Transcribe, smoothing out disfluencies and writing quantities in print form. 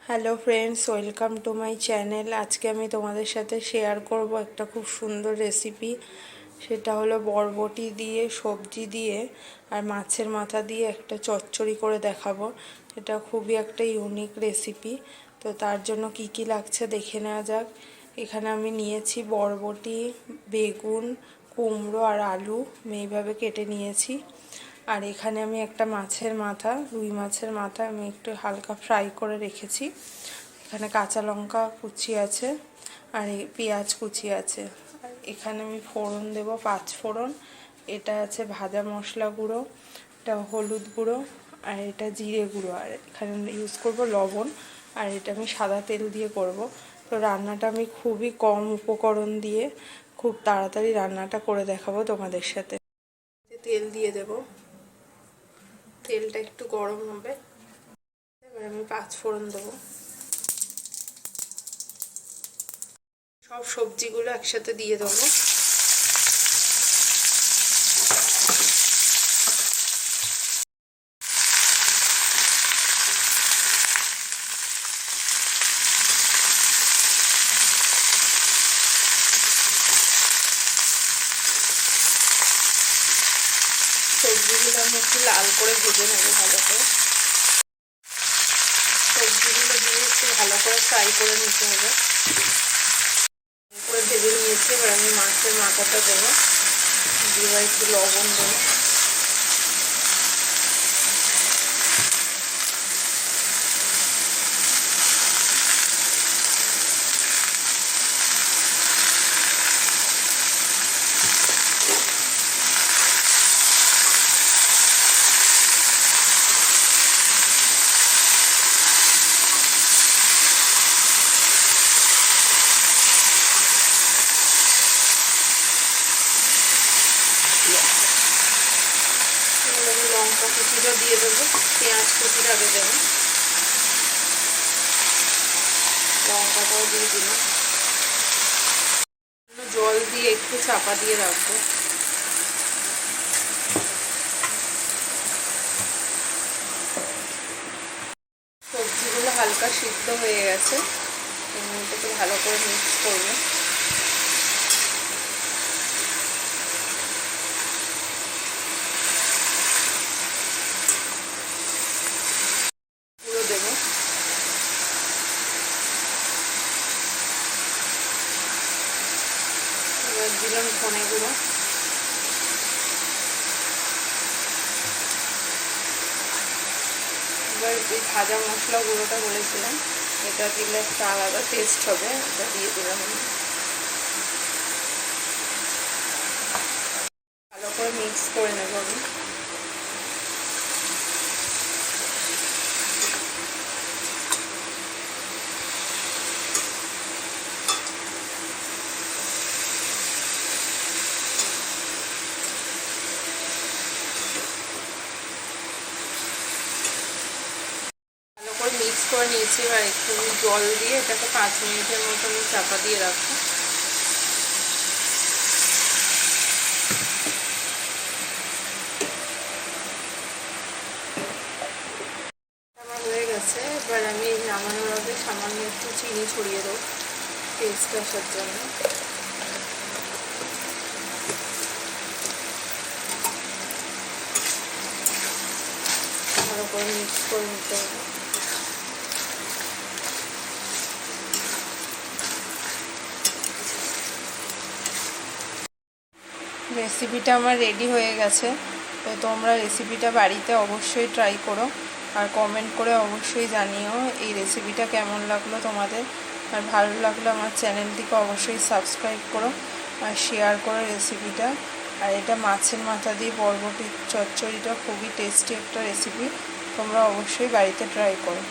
Hello friends, welcome to my channel. আজকে আমি তোমাদের সাথে শেয়ার করব একটা খুব সুন্দর রেসিপি। সেটা হলো বরবটি দিয়ে, সবজি দিয়ে আর মাছের মাথা দিয়ে একটা চচ্চড়ি করে দেখাবো। এটা খুবই একটা ইউনিক রেসিপি। তো তার জন্য কি কি লাগছে দেখে নেওয়া যাক। এখানে আমি নিয়েছি বরবটি, বেগুন, কুমড়ো আর আলু আমি এইভাবে কেটে নিয়েছি। আর এখানে আমি একটা মাছের মাথা, রুই মাছের মাথা আমি একটু হালকা ফ্রাই করে রেখেছি। এখানে কাঁচা লঙ্কা কুচি আছে আর পেঁয়াজ কুচি আছে। আর এখানে আমি ফোড়ন দেব, 5 ফোড়ন। এটা আছে ভাজা মশলা গুঁড়ো, এটা হলুদ গুঁড়ো, আর এটা জিরে গুঁড়ো, আর এখানে ইউজ করব লবণ। আর এটা আমি সাদা তেল দিয়ে করব। তো রান্নাটা আমি খুবই কম উপকরণ দিয়ে খুব তাড়াতাড়ি রান্নাটা করে দেখাবো তোমাদের সাথে। তেল দিয়ে দেব, তেলটা একটু গরম হবে। এবার আমি 5 ফোড়ন দেবো। সব সবজিগুলো একসাথে দিয়ে দেবো। সবজিগুলো আমি একটু লাল করে ভেজে নেবো ভালো করে। সবজিগুলো দিয়ে একটু ভালো করে ফ্রাই করে নিতে হবে। করে ভেজে নিয়েছি। এবার আমি মাছের মাথাটা দেবো, দিয়ে একটু লবণ দেবো। লঙ্কা কুচিটা দিয়ে দেবো, পেঁয়াজ কুচিটা আগে দেবো, লঙ্কাটাও দিয়ে দিলাম। জল দিয়ে একটু চাপা দিয়ে রাখবো। সবজিগুলো হালকা সিদ্ধ হয়ে গেছে, এটাকে ভালো করে মিক্স করবো। পুরো দেবো। এবার দিলাম ধনে গুঁড়ো, এবার এই ভাজা মশলা গুঁড়োটা বলেছিলাম, এটা দিলে একটা আলাদা টেস্ট হবে, এটা দিয়ে দিলাম। ভালো করে মিক্স করে নেব আমি। মিক্স করে নিয়েছি। এবার একটু জল দিয়ে এটাকে 5 মিনিটের মতো আমি চাপা দিয়ে রাখবো। আমার হয়ে গেছে। এবার আমি নামানোর আগে সামান্য একটু চিনি ছড়িয়ে দেবো টেস্ট আসার জন্য। ভালো করে মিক্স করে নিতে হবে। রেসিপিটা আমার রেডি হয়ে গেছে। তো তোমরা রেসিপিটা বাড়িতে অবশ্যই ট্রাই করো আর কমেন্ট করে অবশ্যই জানিও এই রেসিপিটা কেমন লাগলো তোমাদের। আর ভালো লাগলে আমার চ্যানেলটিকে অবশ্যই সাবস্ক্রাইব করো আর শেয়ার করো রেসিপিটা। আর এটা মাছের মাথা দিয়ে বরবটির চচ্চড়িটা খুবই টেস্টি একটা রেসিপি, তোমরা অবশ্যই বাড়িতে ট্রাই করো।